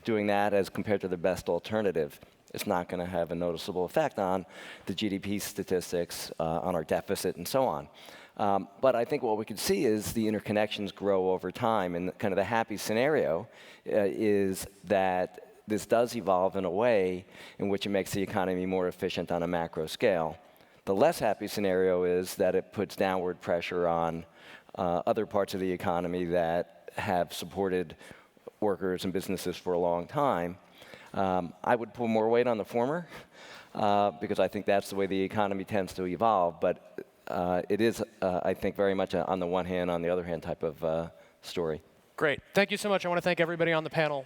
doing that as compared to the best alternative, it's not going to have a noticeable effect on the GDP statistics, on our deficit, and so on. But I think what we could see is the interconnections grow over time, and kind of the happy scenario is that this does evolve in a way in which it makes the economy more efficient on a macro scale. The less happy scenario is that it puts downward pressure on other parts of the economy that have supported workers and businesses for a long time. I would put more weight on the former because I think that's the way the economy tends to evolve. But it is, I think, very much on the one hand, on the other hand type of story. Great. Thank you so much. I want to thank everybody on the panel.